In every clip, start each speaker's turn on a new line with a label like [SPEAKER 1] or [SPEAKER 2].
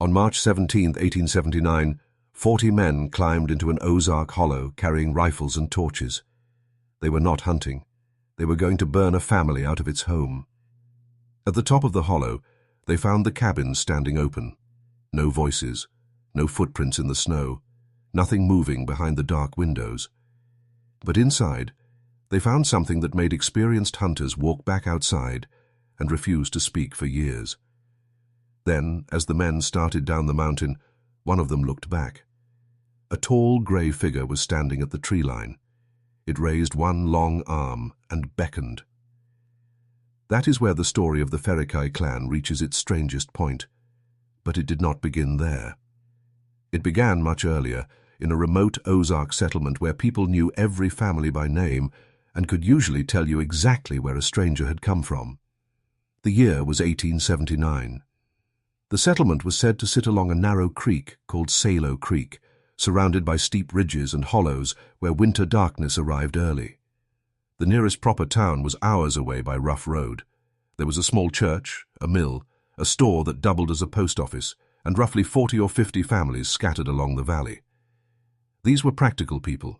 [SPEAKER 1] On March 17, 1879, 40 men climbed into an Ozark hollow carrying rifles and torches. They were not hunting. They were going to burn a family out of its home. At the top of the hollow, they found the cabins standing open. No voices, no footprints in the snow, nothing moving behind the dark windows. But inside, they found something that made experienced hunters walk back outside and refuse to speak for years. Then, as the men started down the mountain, one of them looked back. A tall grey figure was standing at the tree line. It raised one long arm and beckoned. That is where the story of the Ferrickay clan reaches its strangest point. But it did not begin there. It began much earlier, in a remote Ozark settlement where people knew every family by name and could usually tell you exactly where a stranger had come from. The year was 1879. The settlement was said to sit along a narrow creek called Salo Creek, surrounded by steep ridges and hollows where winter darkness arrived early. The nearest proper town was hours away by rough road. There was a small church, a mill, a store that doubled as a post office, and roughly 40 or 50 families scattered along the valley. These were practical people.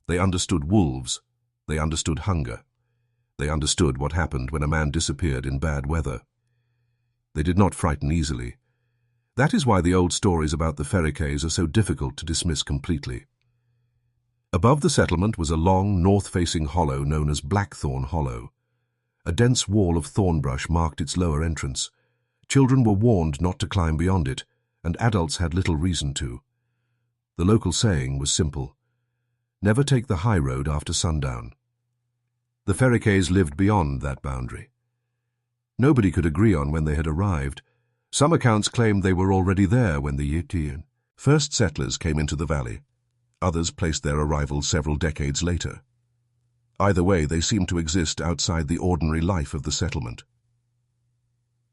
[SPEAKER 1] They understood wolves. They understood hunger. They understood what happened when a man disappeared in bad weather. They did not frighten easily. That is why the old stories about the Ferrickays are so difficult to dismiss completely. Above the settlement was a long, north-facing hollow known as Blackthorn Hollow. A dense wall of thorn brush marked its lower entrance. Children were warned not to climb beyond it, and adults had little reason to. The local saying was simple: never take the high road after sundown. The Ferrickays lived beyond that boundary. Nobody could agree on when they had arrived. Some accounts claimed they were already there when the first settlers came into the valley. Others placed their arrival several decades later. Either way, they seemed to exist outside the ordinary life of the settlement.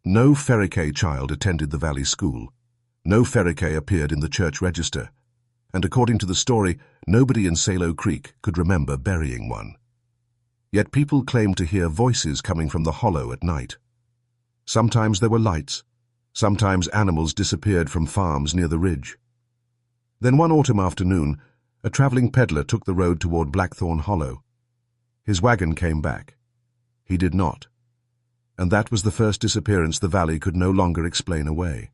[SPEAKER 1] No Ferrickay child attended the valley school. No Ferrickay appeared in the church register. And according to the story, nobody in Salo Creek could remember burying one. Yet people claimed to hear voices coming from the hollow at night. Sometimes there were lights. Sometimes animals disappeared from farms near the ridge. Then one autumn afternoon, a traveling peddler took the road toward Blackthorn Hollow. His wagon came back. He did not. And that was the first disappearance the valley could no longer explain away.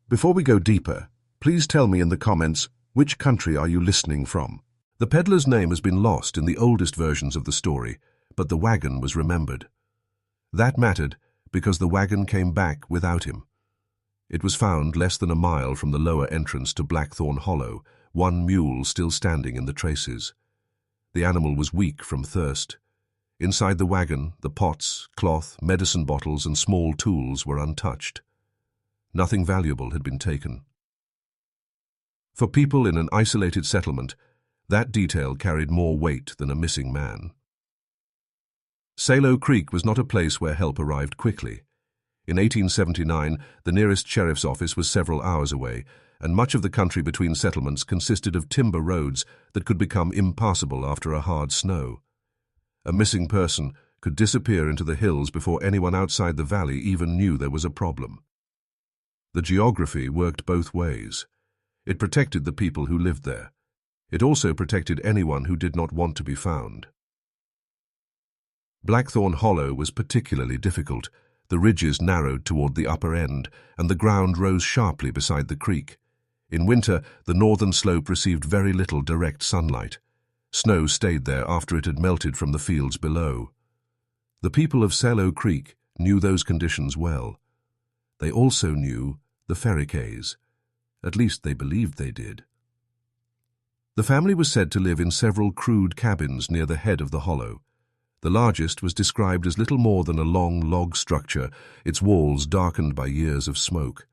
[SPEAKER 1] Before we go deeper, please tell me in the comments, which country are you listening from? The peddler's name has been lost in the oldest versions of the story, but the wagon was remembered. That mattered because the wagon came back without him. It was found less than a mile from the lower entrance to Blackthorn Hollow, one mule still standing in the traces. The animal was weak from thirst. Inside the wagon, the pots, cloth, medicine bottles, and small tools were untouched. Nothing valuable had been taken. For people in an isolated settlement, that detail carried more weight than a missing man. Salo Creek was not a place where help arrived quickly. In 1879, the nearest sheriff's office was several hours away, and much of the country between settlements consisted of timber roads that could become impassable after a hard snow. A missing person could disappear into the hills before anyone outside the valley even knew there was a problem. The geography worked both ways. It protected the people who lived there. It also protected anyone who did not want to be found. Blackthorn Hollow was particularly difficult. The ridges narrowed toward the upper end, and the ground rose sharply beside the creek. In winter, the northern slope received very little direct sunlight. Snow stayed there after it had melted from the fields below. The people of Salo Creek knew those conditions well. They also knew the Ferrickays. At least they believed they did. The family was said to live in several crude cabins near the head of the hollow. The largest was described as little more than a long log structure, its walls darkened by years of smoke.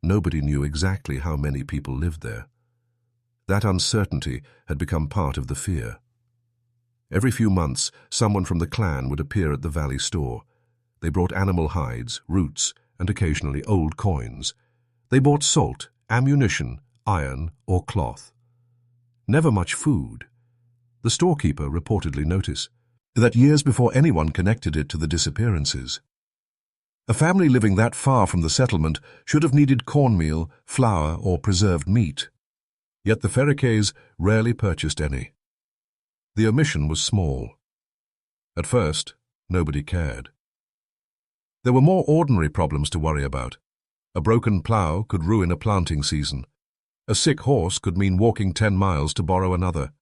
[SPEAKER 1] Nobody knew exactly how many people lived there. That uncertainty had become part of the fear. Every few months, someone from the clan would appear at the valley store. They brought animal hides, roots, and occasionally old coins. They bought salt, ammunition, iron, or cloth. Never much food. The storekeeper reportedly noticed that years before anyone connected it to the disappearances, A family living that far from the settlement should have needed cornmeal, flour, or preserved meat. Yet the Ferrickays rarely purchased any. The omission was small. At first, nobody cared. There were more ordinary problems to worry about. A broken plough could ruin a planting season. A sick horse could mean walking 10 miles to borrow another.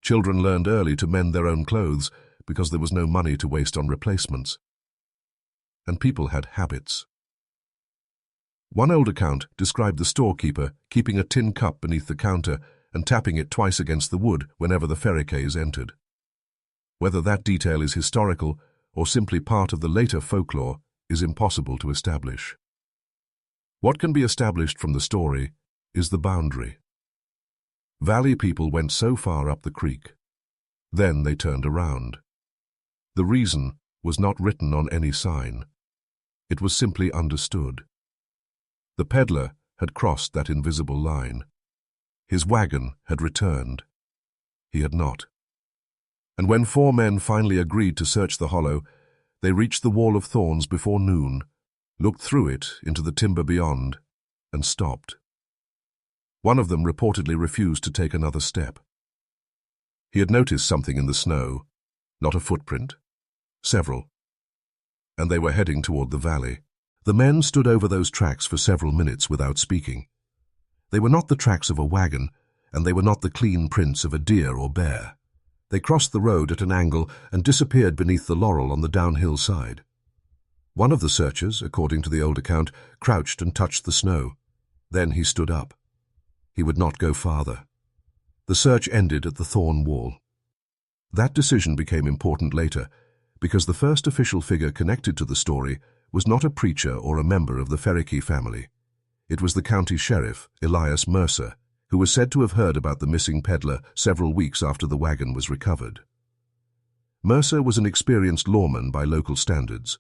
[SPEAKER 1] Children learned early to mend their own clothes because there was no money to waste on replacements. And people had habits. One old account described the storekeeper keeping a tin cup beneath the counter and tapping it twice against the wood whenever the Ferrickays entered. Whether that detail is historical or simply part of the later folklore is impossible to establish. What can be established from the story is the boundary. Valley people went so far up the creek. Then they turned around. The reason was not written on any sign. It was simply understood. The peddler had crossed that invisible line. His wagon had returned. He had not. And when 4 men finally agreed to search the hollow, they reached the wall of thorns before noon, looked through it into the timber beyond, and stopped. One of them reportedly refused to take another step. He had noticed something in the snow, not a footprint, several, and they were heading toward the valley. The men stood over those tracks for several minutes without speaking. They were not the tracks of a wagon, and they were not the clean prints of a deer or bear. They crossed the road at an angle and disappeared beneath the laurel on the downhill side. One of the searchers, according to the old account, crouched and touched the snow. Then he stood up. He would not go farther. The search ended at the thorn wall. That decision became important later, because the first official figure connected to the story was not a preacher or a member of the Ferrickay family. It was the county sheriff, Elias Mercer, who was said to have heard about the missing peddler several weeks after the wagon was recovered. Mercer was an experienced lawman by local standards.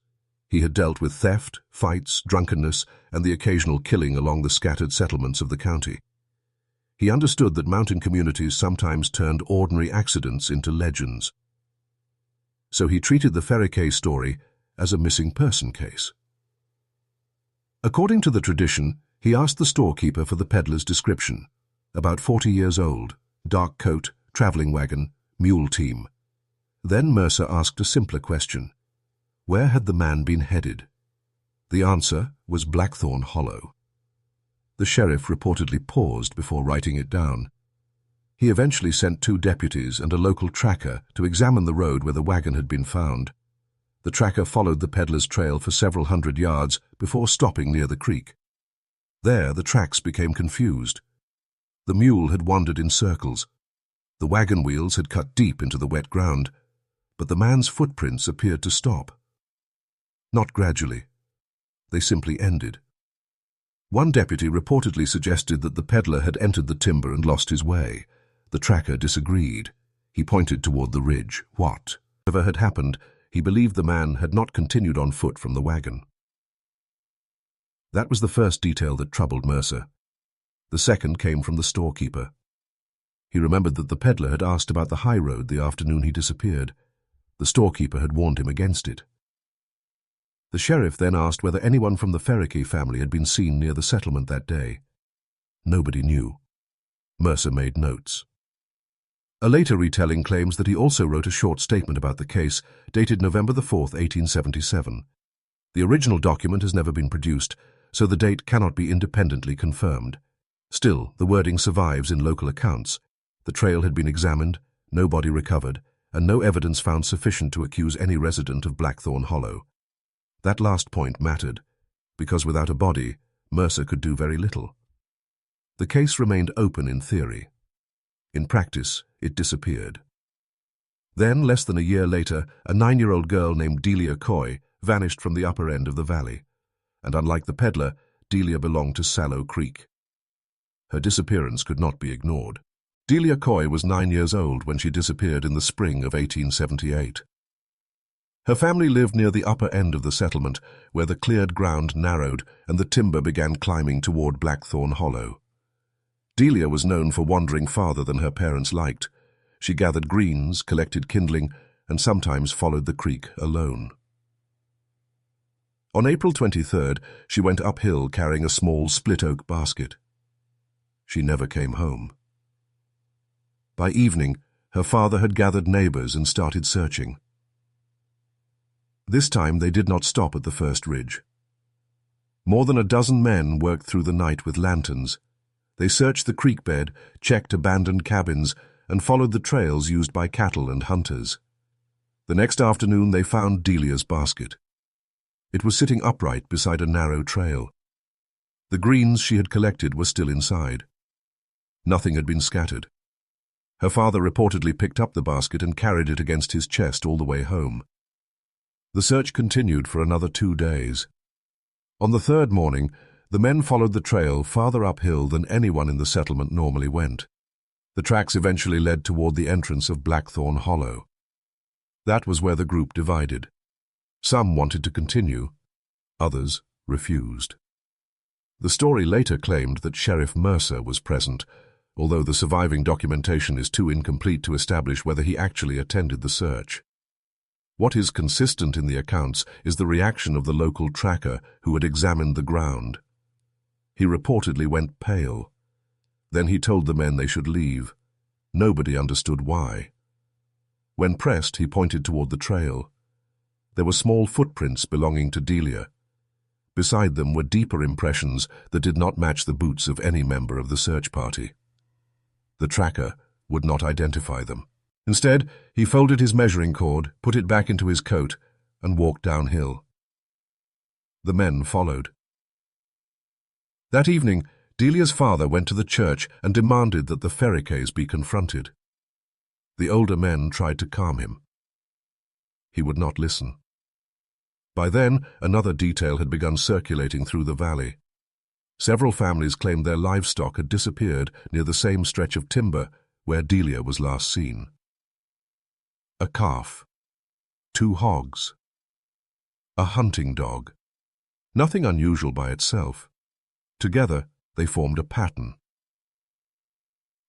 [SPEAKER 1] He had dealt with theft, fights, drunkenness, and the occasional killing along the scattered settlements of the county. He understood that mountain communities sometimes turned ordinary accidents into legends. So he treated the Ferrickay story as a missing person case. According to the tradition, he asked the storekeeper for the peddler's description. About 40 years old, dark coat, traveling wagon, mule team. Then Mercer asked a simpler question. Where had the man been headed? The answer was Blackthorn Hollow. The sheriff reportedly paused before writing it down. He eventually sent 2 deputies and a local tracker to examine the road where the wagon had been found. The tracker followed the peddler's trail for several hundred yards before stopping near the creek. There, the tracks became confused. The mule had wandered in circles. The wagon wheels had cut deep into the wet ground, but the man's footprints appeared to stop. Not gradually. They simply ended. One deputy reportedly suggested that the peddler had entered the timber and lost his way. The tracker disagreed. He pointed toward the ridge. Whatever had happened, he believed the man had not continued on foot from the wagon. That was the first detail that troubled Mercer. The second came from the storekeeper. He remembered that the peddler had asked about the high road the afternoon he disappeared. The storekeeper had warned him against it. The sheriff then asked whether anyone from the Ferrickay family had been seen near the settlement that day. Nobody knew. Mercer made notes. A later retelling claims that he also wrote a short statement about the case, dated November 4, 1877. The original document has never been produced, so the date cannot be independently confirmed. Still, the wording survives in local accounts. The trail had been examined, no body recovered, and no evidence found sufficient to accuse any resident of Blackthorn Hollow. That last point mattered, because without a body, Mercer could do very little. The case remained open in theory. In practice, it disappeared. Then, less than a year later, a 9-year-old girl named Dileia vanished from the upper end of the valley, and unlike the peddler, Dileia belonged to Sallow Creek. Her disappearance could not be ignored. Dileia was 9 years old when she disappeared in the spring of 1878. Her family lived near the upper end of the settlement, where the cleared ground narrowed and the timber began climbing toward Blackthorn Hollow. Dileia was known for wandering farther than her parents liked. She gathered greens, collected kindling, and sometimes followed the creek alone. On April 23rd, she went uphill carrying a small split-oak basket. She never came home. By evening, her father had gathered neighbors and started searching. This time they did not stop at the first ridge. More than a dozen men worked through the night with lanterns. They searched the creek bed, checked abandoned cabins, and followed the trails used by cattle and hunters. The next afternoon they found Dileia's basket. It was sitting upright beside a narrow trail. The greens she had collected were still inside. Nothing had been scattered. Her father reportedly picked up the basket and carried it against his chest all the way home. The search continued for another 2 days. On the third morning, the men followed the trail farther uphill than anyone in the settlement normally went. The tracks eventually led toward the entrance of Blackthorn Hollow. That was where the group divided. Some wanted to continue, others refused. The story later claimed that Sheriff Mercer was present, although the surviving documentation is too incomplete to establish whether he actually attended the search. What is consistent in the accounts is the reaction of the local tracker who had examined the ground. He reportedly went pale. Then he told the men they should leave. Nobody understood why. When pressed, he pointed toward the trail. There were small footprints belonging to Dileia. Beside them were deeper impressions that did not match the boots of any member of the search party. The tracker would not identify them. Instead, he folded his measuring cord, put it back into his coat, and walked downhill. The men followed. That evening, Dileia's father went to the church and demanded that the Ferrickays be confronted. The older men tried to calm him. He would not listen. By then, another detail had begun circulating through the valley. Several families claimed their livestock had disappeared near the same stretch of timber where Dileia was last seen. A calf, 2 hogs, a hunting dog. Nothing unusual by itself. Together, they formed a pattern.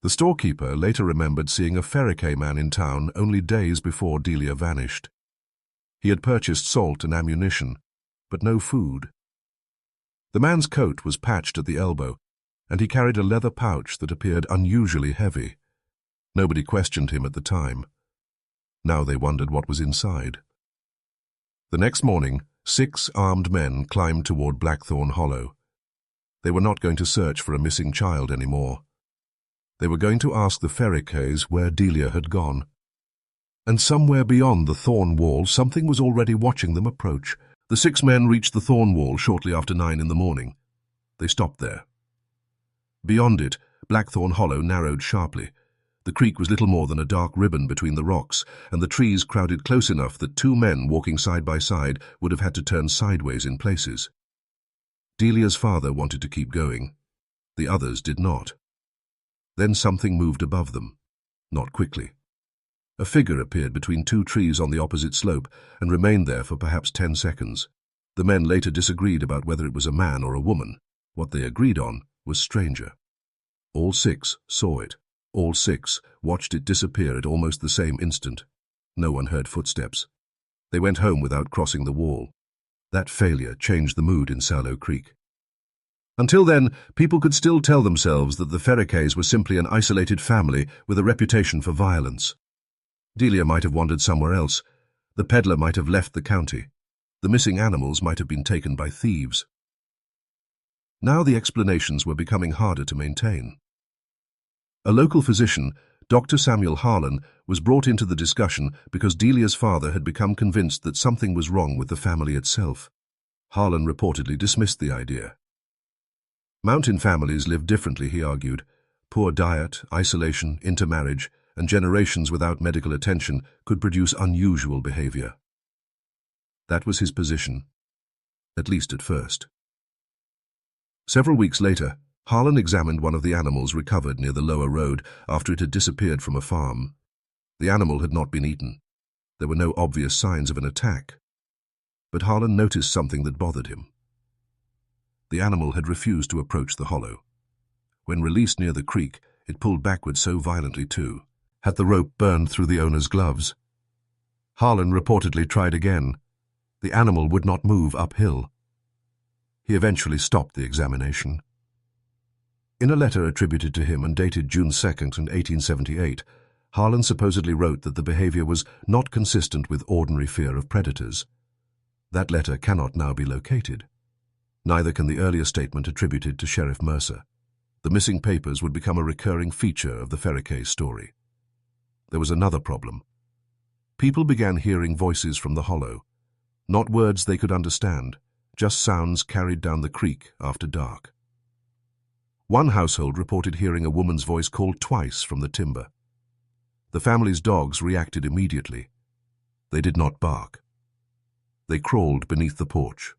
[SPEAKER 1] The storekeeper later remembered seeing a Ferrickay man in town only days before Dileia vanished. He had purchased salt and ammunition, but no food. The man's coat was patched at the elbow, and he carried a leather pouch that appeared unusually heavy. Nobody questioned him at the time. Now they wondered what was inside. The next morning, 6 armed men climbed toward Blackthorn Hollow. They were not going to search for a missing child anymore. They were going to ask the Ferrickays where Dileia had gone. And somewhere beyond the thorn wall, something was already watching them approach. The 6 men reached the thorn wall shortly after 9 in the morning. They stopped there. Beyond it, Blackthorn Hollow narrowed sharply. The creek was little more than a dark ribbon between the rocks, and the trees crowded close enough that 2 men walking side by side would have had to turn sideways in places. Dileia's father wanted to keep going. The others did not. Then something moved above them, not quickly. A figure appeared between 2 trees on the opposite slope and remained there for perhaps 10 seconds. The men later disagreed about whether it was a man or a woman. What they agreed on was stranger. All 6 saw it. All 6 watched it disappear at almost the same instant. No one heard footsteps. They went home without crossing the wall. That failure changed the mood in Sallow Creek. Until then, people could still tell themselves that the Ferrickays were simply an isolated family with a reputation for violence. Dileia might have wandered somewhere else. The peddler might have left the county. The missing animals might have been taken by thieves. Now the explanations were becoming harder to maintain. A local physician, Dr. Samuel Harlan, was brought into the discussion because Dileia's father had become convinced that something was wrong with the family itself. Harlan reportedly dismissed the idea. Mountain families live differently, he argued. Poor diet, isolation, intermarriage, and generations without medical attention could produce unusual behavior. That was his position, at least at first. Several weeks later, Harlan examined one of the animals recovered near the lower road after it had disappeared from a farm. The animal had not been eaten. There were no obvious signs of an attack. But Harlan noticed something that bothered him. The animal had refused to approach the hollow. When released near the creek, it pulled backward so violently too. Had the rope burned through the owner's gloves? Harlan reportedly tried again. The animal would not move uphill. He eventually stopped the examination. In a letter attributed to him and dated June 2nd, 1878, Harlan supposedly wrote that the behavior was not consistent with ordinary fear of predators. That letter cannot now be located. Neither can the earlier statement attributed to Sheriff Mercer. The missing papers would become a recurring feature of the Ferrickay story. There was another problem. People began hearing voices from the hollow. Not words they could understand, just sounds carried down the creek after dark. One household reported hearing a woman's voice called twice from the timber. The family's dogs reacted immediately. They did not bark. They crawled beneath the porch.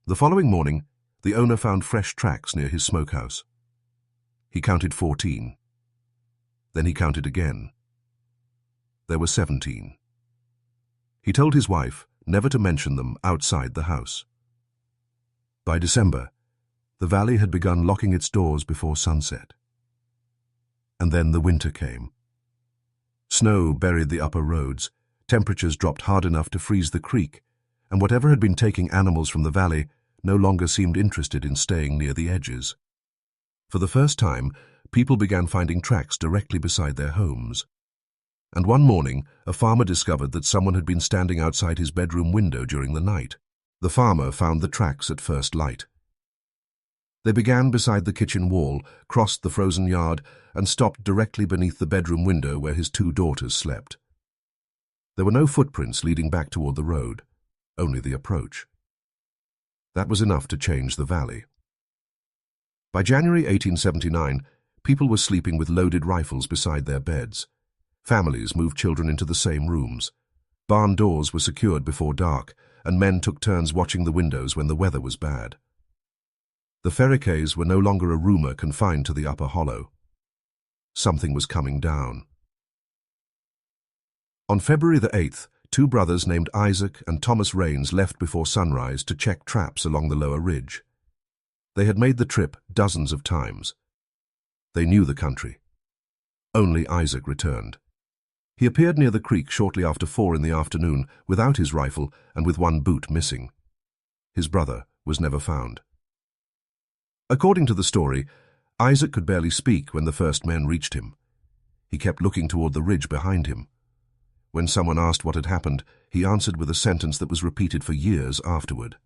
[SPEAKER 1] The following morning, the owner found fresh tracks near his smokehouse. He counted 14. Then he counted again. There were 17. He told his wife never to mention them outside the house. By December, the valley had begun locking its doors before sunset. And then the winter came. Snow buried the upper roads, temperatures dropped hard enough to freeze the creek, and whatever had been taking animals from the valley no longer seemed interested in staying near the edges. For the first time, people began finding tracks directly beside their homes. And one morning, a farmer discovered that someone had been standing outside his bedroom window during the night. The farmer found the tracks at first light. They began beside the kitchen wall, crossed the frozen yard, and stopped directly beneath the bedroom window where his 2 daughters slept. There were no footprints leading back toward the road, only the approach. That was enough to change the valley. By January 1879, people were sleeping with loaded rifles beside their beds. Families moved children into the same rooms. Barn doors were secured before dark, and men took turns watching the windows when the weather was bad. The Ferrickays were no longer a rumor confined to the upper hollow. Something was coming down. On February the 8th, 2 brothers named Isaac and Thomas Raines left before sunrise to check traps along the lower ridge. They had made the trip dozens of times. They knew the country. Only Isaac returned. He appeared near the creek shortly after 4 in the afternoon without his rifle and with 1 boot missing. His brother was never found. According to the story, Isaac could barely speak when the first men reached him. He kept looking toward the ridge behind him. When someone asked what had happened, he answered with a sentence that was repeated for years afterward.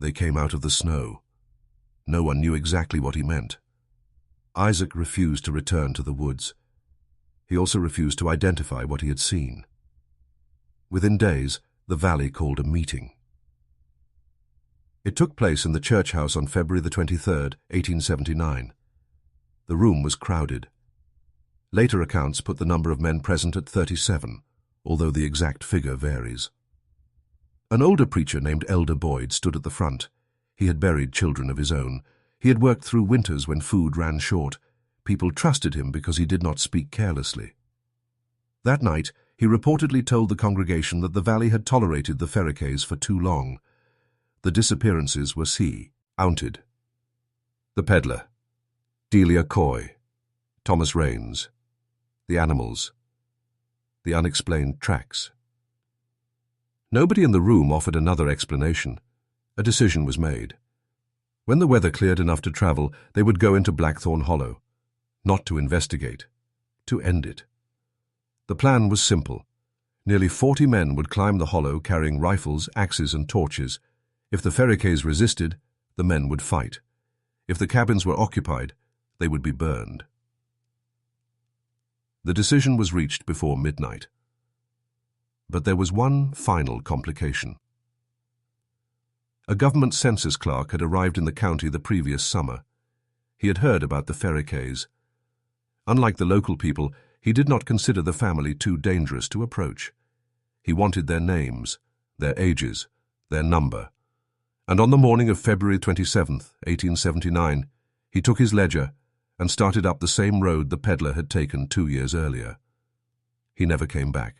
[SPEAKER 1] They came out of the snow. No one knew exactly what he meant. Isaac refused to return to the woods. He also refused to identify what he had seen. Within days, the valley called a meeting. It took place in the church house on February the 23rd, 1879. The room was crowded. Later accounts put the number of men present at 37, although the exact figure varies. An older preacher named Elder Boyd stood at the front. He had buried children of his own. He had worked through winters when food ran short. People trusted him because he did not speak carelessly. That night, he reportedly told the congregation that the valley had tolerated the Ferrickays for too long. The disappearances were counted. The peddler, Dileia Coy, Thomas Raines, the animals, the unexplained tracks. Nobody in the room offered another explanation. A decision was made. When the weather cleared enough to travel, they would go into Blackthorn Hollow. Not to investigate, to end it. The plan was simple. Nearly 40 men would climb the hollow carrying rifles, axes, and torches. If the Ferrickays resisted, the men would fight. If the cabins were occupied, they would be burned. The decision was reached before midnight. But there was one final complication. A government census clerk had arrived in the county the previous summer. He had heard about the Ferrickays. Unlike the local people, he did not consider the family too dangerous to approach. He wanted their names, their ages, their number. And on the morning of February 27th, 1879, he took his ledger and started up the same road the peddler had taken 2 years earlier. He never came back.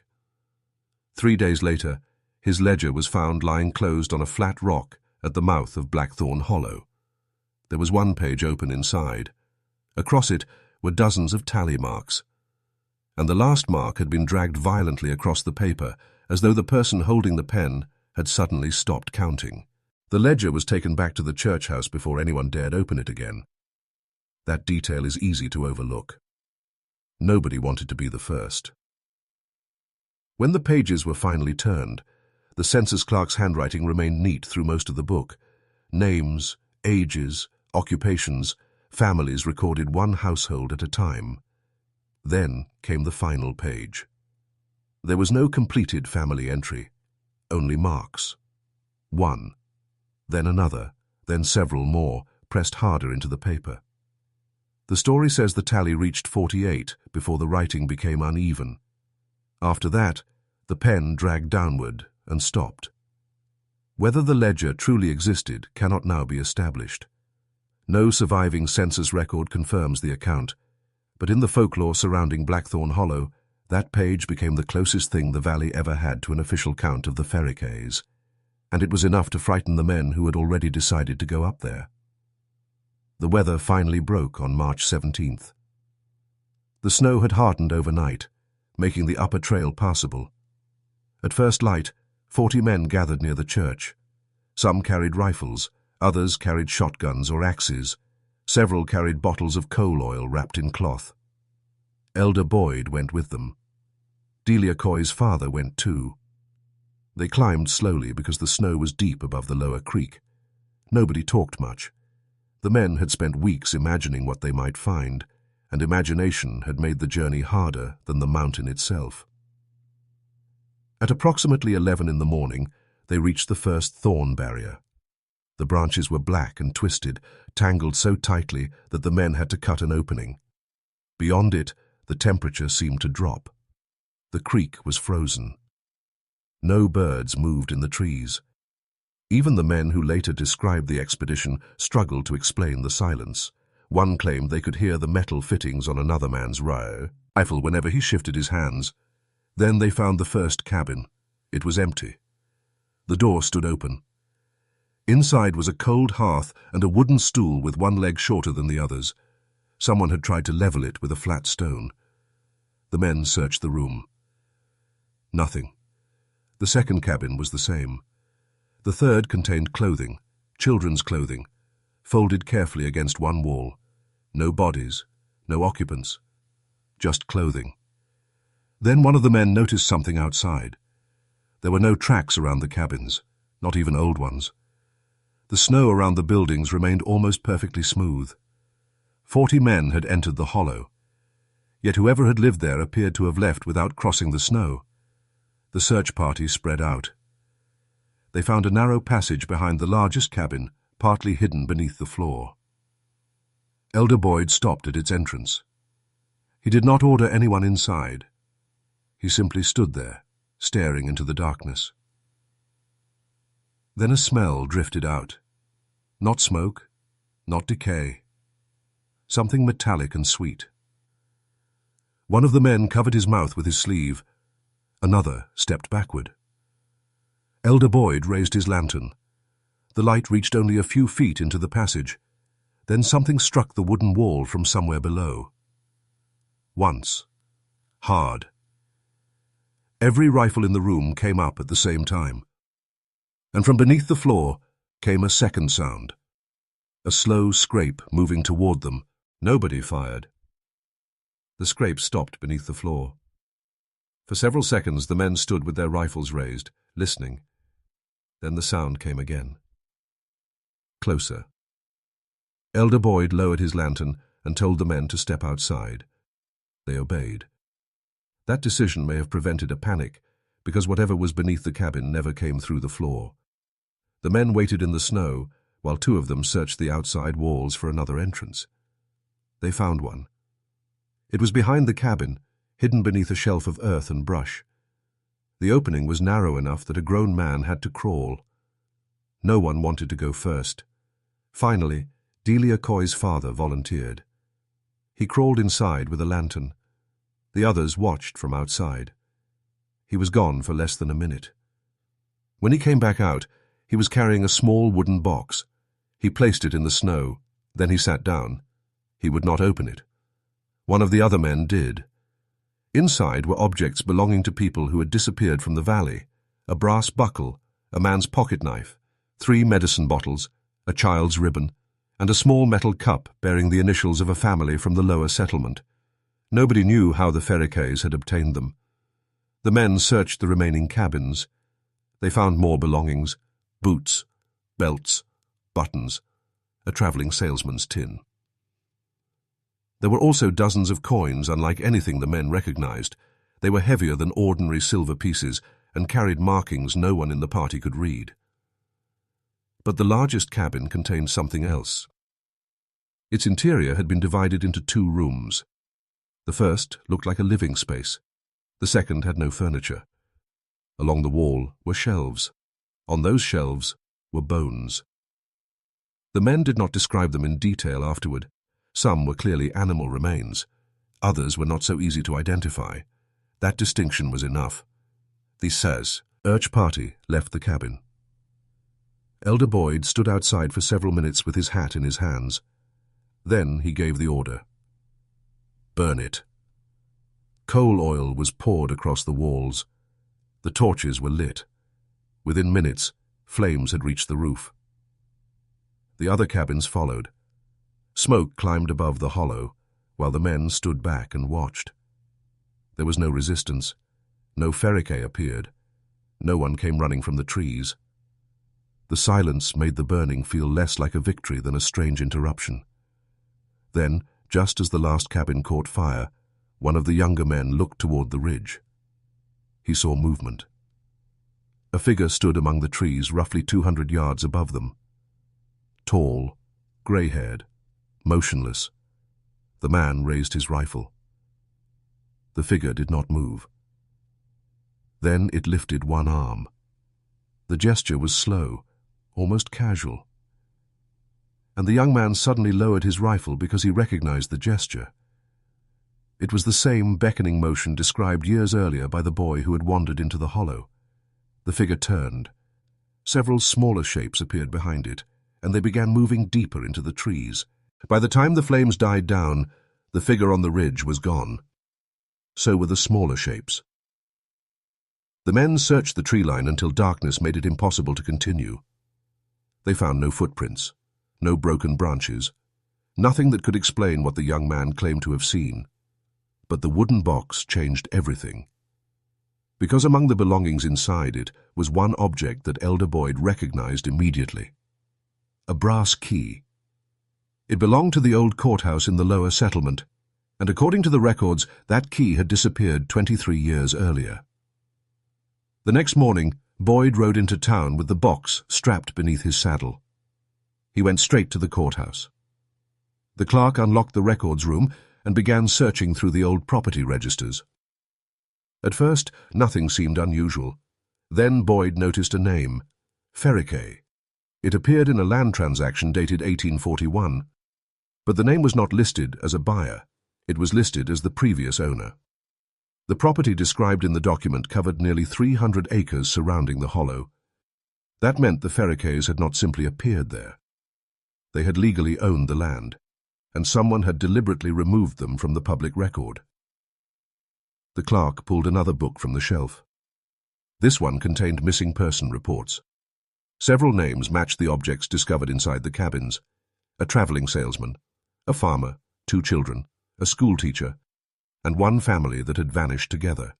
[SPEAKER 1] 3 days later, his ledger was found lying closed on a flat rock at the mouth of Blackthorn Hollow. There was 1 page open inside. Across it were dozens of tally marks. And the last mark had been dragged violently across the paper, as though the person holding the pen had suddenly stopped counting. The ledger was taken back to the church house before anyone dared open it again. That detail is easy to overlook. Nobody wanted to be the first. When the pages were finally turned, the census clerk's handwriting remained neat through most of the book. Names, ages, occupations, families recorded one household at a time. Then came the final page. There was no completed family entry, only marks. One, then another, then several more, pressed harder into the paper. The story says the tally reached 48 before the writing became uneven. After that, the pen dragged downward and stopped. Whether the ledger truly existed cannot now be established. No surviving census record confirms the account, but in the folklore surrounding Blackthorn Hollow, that page became the closest thing the valley ever had to an official count of the Ferrickays, and it was enough to frighten the men who had already decided to go up there. The weather finally broke on March 17th. The snow had hardened overnight, making the upper trail passable. At first light, 40 men gathered near the church. Some carried rifles, others carried shotguns or axes. Several carried bottles of coal oil wrapped in cloth. Elder Boyd went with them. Dileia Coy's father went too. They climbed slowly because the snow was deep above the lower creek. Nobody talked much. The men had spent weeks imagining what they might find, and imagination had made the journey harder than the mountain itself. At approximately 11 in the morning, they reached the first thorn barrier. The branches were black and twisted, tangled so tightly that the men had to cut an opening. Beyond it, the temperature seemed to drop. The creek was frozen. No birds moved in the trees. Even the men who later described the expedition struggled to explain the silence. One claimed they could hear the metal fittings on another man's rifle whenever he shifted his hands. Then they found the first cabin. It was empty. The door stood open. Inside was a cold hearth and a wooden stool with one leg shorter than the others. Someone had tried to level it with a flat stone. The men searched the room. Nothing. The second cabin was the same. The third contained clothing, children's clothing, folded carefully against one wall. No bodies, no occupants, just clothing. Then one of the men noticed something outside. There were no tracks around the cabins, not even old ones. The snow around the buildings remained almost perfectly smooth. 40 men had entered the hollow, yet whoever had lived there appeared to have left without crossing the snow. The search party spread out. They found a narrow passage behind the largest cabin, partly hidden beneath the floor. Elder Boyd stopped at its entrance. He did not order anyone inside. He simply stood there, staring into the darkness. Then a smell drifted out. Not smoke, not decay. Something metallic and sweet. One of the men covered his mouth with his sleeve. Another stepped backward. Elder Boyd raised his lantern. The light reached only a few feet into the passage. Then something struck the wooden wall from somewhere below. Once. Hard. Every rifle in the room came up at the same time. And from beneath the floor came a second sound. A slow scrape moving toward them. Nobody fired. The scrape stopped beneath the floor. For several seconds the men stood with their rifles raised, listening. Then the sound came again. Closer. Elder Boyd lowered his lantern and told the men to step outside. They obeyed. That decision may have prevented a panic, because whatever was beneath the cabin never came through the floor. The men waited in the snow, while 2 of them searched the outside walls for another entrance. They found one. It was behind the cabin, hidden beneath a shelf of earth and brush. The opening was narrow enough that a grown man had to crawl. No one wanted to go first. Finally, Dileia Coy's father volunteered. He crawled inside with a lantern. The others watched from outside. He was gone for less than a minute. When he came back out, he was carrying a small wooden box. He placed it in the snow. Then he sat down. He would not open it. One of the other men did. Inside were objects belonging to people who had disappeared from the valley: a brass buckle, a man's pocket knife, 3 medicine bottles, a child's ribbon, and a small metal cup bearing the initials of a family from the lower settlement. Nobody knew how the Ferrickays had obtained them. The men searched the remaining cabins. They found more belongings: boots, belts, buttons, a travelling salesman's tin. There were also dozens of coins unlike anything the men recognized. They were heavier than ordinary silver pieces and carried markings no one in the party could read. But the largest cabin contained something else. Its interior had been divided into 2 rooms. The first looked like a living space. The second had no furniture. Along the wall were shelves. On those shelves were bones. The men did not describe them in detail afterward. Some were clearly animal remains. Others were not so easy to identify. That distinction was enough. The search party left the cabin. Elder Boyd stood outside for several minutes with his hat in his hands. Then he gave the order. Burn it. Coal oil was poured across the walls. The torches were lit. Within minutes, flames had reached the roof. The other cabins followed. Smoke climbed above the hollow, while the men stood back and watched. There was no resistance. No Ferrickay appeared. No one came running from the trees. The silence made the burning feel less like a victory than a strange interruption. Then, just as the last cabin caught fire, one of the younger men looked toward the ridge. He saw movement. A figure stood among the trees roughly 200 yards above them. Tall, grey-haired, motionless. The man raised his rifle. The figure did not move. Then it lifted one arm. The gesture was slow, almost casual. And the young man suddenly lowered his rifle because he recognized the gesture. It was the same beckoning motion described years earlier by the boy who had wandered into the hollow. The figure turned. Several smaller shapes appeared behind it, and they began moving deeper into the trees. By the time the flames died down, the figure on the ridge was gone. So were the smaller shapes. The men searched the tree line until darkness made it impossible to continue. They found no footprints, no broken branches, nothing that could explain what the young man claimed to have seen. But the wooden box changed everything. Because among the belongings inside it was one object that Elder Boyd recognized immediately: a brass key. It belonged to the old courthouse in the lower settlement, and according to the records, that key had disappeared 23 years earlier. The next morning, Boyd rode into town with the box strapped beneath his saddle. He went straight to the courthouse. The clerk unlocked the records room and began searching through the old property registers. At first, nothing seemed unusual. Then Boyd noticed a name: Ferrickay. It appeared in a land transaction dated 1841, but the name was not listed as a buyer. It was listed as the previous owner. The property described in the document covered nearly 300 acres surrounding the hollow. That meant the Ferrickays had not simply appeared there. They had legally owned the land, and someone had deliberately removed them from the public record. The clerk pulled another book from the shelf. This one contained missing person reports. Several names matched the objects discovered inside the cabins: a traveling salesman, a farmer, 2 children, a schoolteacher, and one family that had vanished together.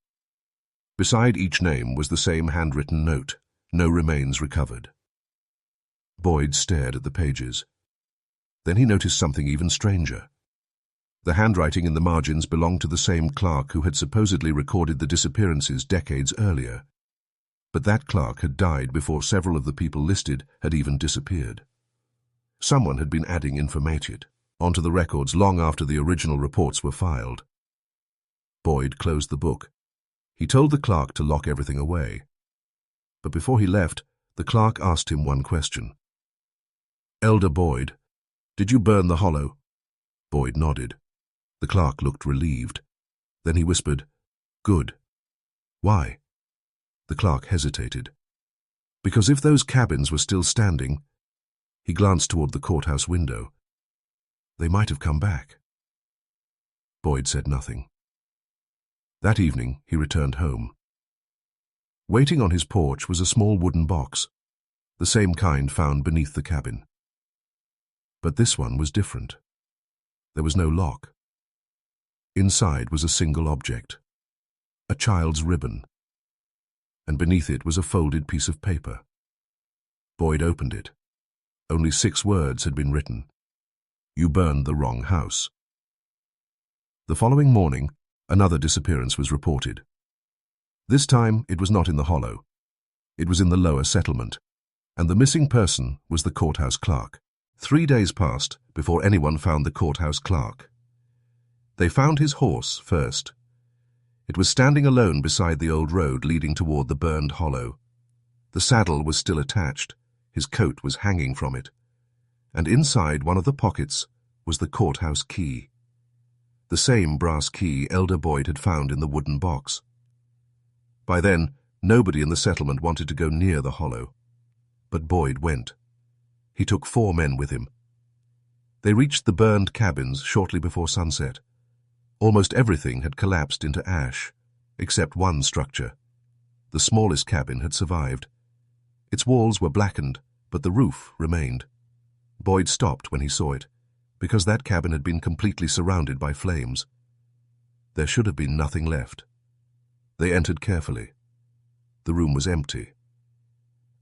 [SPEAKER 1] Beside each name was the same handwritten note: no remains recovered. Boyd stared at the pages. Then he noticed something even stranger. The handwriting in the margins belonged to the same clerk who had supposedly recorded the disappearances decades earlier. But that clerk had died before several of the people listed had even disappeared. Someone had been adding information onto the records long after the original reports were filed. Boyd closed the book. He told the clerk to lock everything away. But before he left, the clerk asked him one question. "Elder Boyd, did you burn the hollow?" Boyd nodded. The clerk looked relieved. Then he whispered, "Good. Why?" The clerk hesitated. "Because if those cabins were still standing," he glanced toward the courthouse window, "they might have come back." Boyd said nothing. That evening, he returned home. Waiting on his porch was a small wooden box. the same kind found beneath the cabin. But this one was different. There was no lock. Inside was a single object, a child's ribbon, and beneath it was a folded piece of paper. Boyd opened it. Only 6 words had been written. "You burned the wrong house." The following morning, another disappearance was reported. This time, it was not in the hollow. It was in the lower settlement, and the missing person was the courthouse clerk. 3 days passed before anyone found the courthouse clerk. They found his horse first. It was standing alone beside the old road leading toward the burned hollow. The saddle was still attached, his coat was hanging from it, and inside one of the pockets was the courthouse key. The same brass key Elder Boyd had found in the wooden box. By then, nobody in the settlement wanted to go near the hollow. But Boyd went. He took 4 men with him. They reached the burned cabins shortly before sunset. Almost everything had collapsed into ash, except one structure. The smallest cabin had survived. Its walls were blackened, but the roof remained. Boyd stopped when he saw it, because that cabin had been completely surrounded by flames. There should have been nothing left. They entered carefully. The room was empty.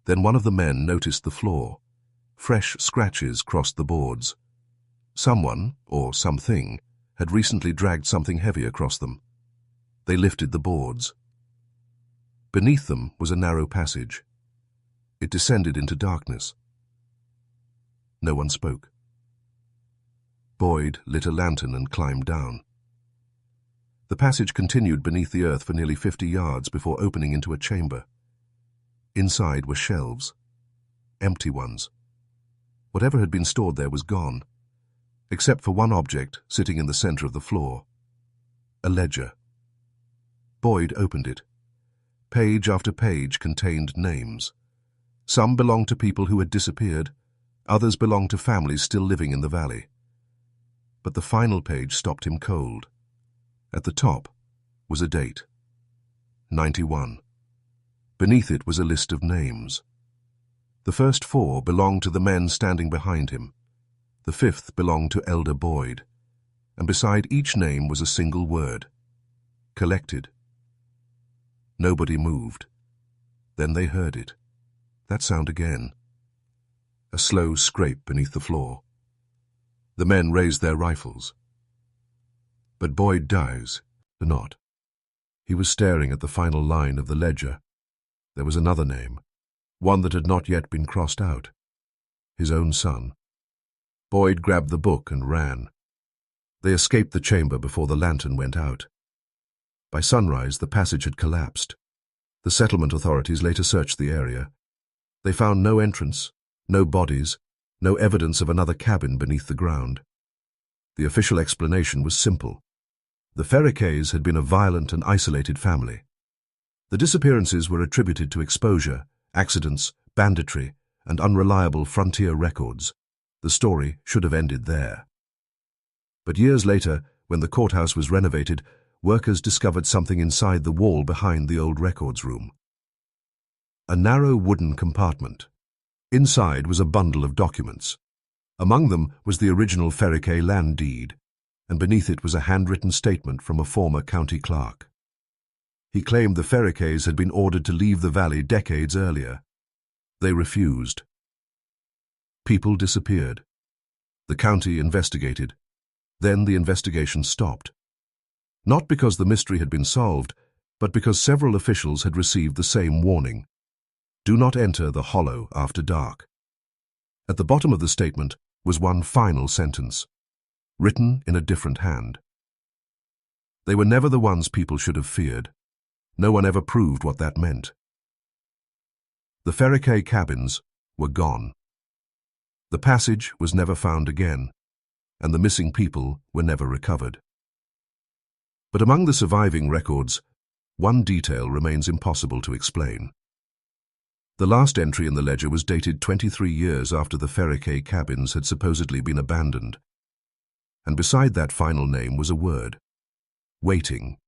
[SPEAKER 1] Then one of the men noticed the floor. Fresh scratches crossed the boards. Someone, or something, had recently dragged something heavy across them. They lifted the boards. Beneath them was a narrow passage. It descended into darkness. No one spoke. Boyd lit a lantern and climbed down. The passage continued beneath the earth for nearly 50 yards before opening into a chamber. Inside were shelves, empty ones. Whatever had been stored there was gone, except for one object sitting in the center of the floor, a ledger. Boyd opened it. Page after page contained names. Some belonged to people who had disappeared, others belonged to families still living in the valley. But the final page stopped him cold. At the top was a date, 91. Beneath it was a list of names. The first 4 belonged to the men standing behind him. The 5th belonged to Elder Boyd, and beside each name was a single word, collected. Nobody moved. Then they heard it. That sound again. A slow scrape beneath the floor. The men raised their rifles. But Boyd did not. He was staring at the final line of the ledger. There was another name, one that had not yet been crossed out. His own son. Boyd grabbed the book and ran. They escaped the chamber before the lantern went out. By sunrise, the passage had collapsed. The settlement authorities later searched the area. They found no entrance, no bodies, no evidence of another cabin beneath the ground. The official explanation was simple. The Ferrickays had been a violent and isolated family. The disappearances were attributed to exposure, accidents, banditry, and unreliable frontier records. The story should have ended there. But years later, when the courthouse was renovated, workers discovered something inside the wall behind the old records room. A narrow wooden compartment. Inside was a bundle of documents. Among them was the original Ferrickay land deed, and beneath it was a handwritten statement from a former county clerk. He claimed the Ferrickays had been ordered to leave the valley decades earlier. They refused. People disappeared. The county investigated. Then the investigation stopped. Not because the mystery had been solved, but because several officials had received the same warning. Do not enter the hollow after dark. At the bottom of the statement was one final sentence, written in a different hand. They were never the ones people should have feared. No one ever proved what that meant. The Ferrickay cabins were gone. The passage was never found again, and the missing people were never recovered. But among the surviving records, one detail remains impossible to explain. The last entry in the ledger was dated 23 years after the Ferrickay cabins had supposedly been abandoned. And beside that final name was a word, waiting.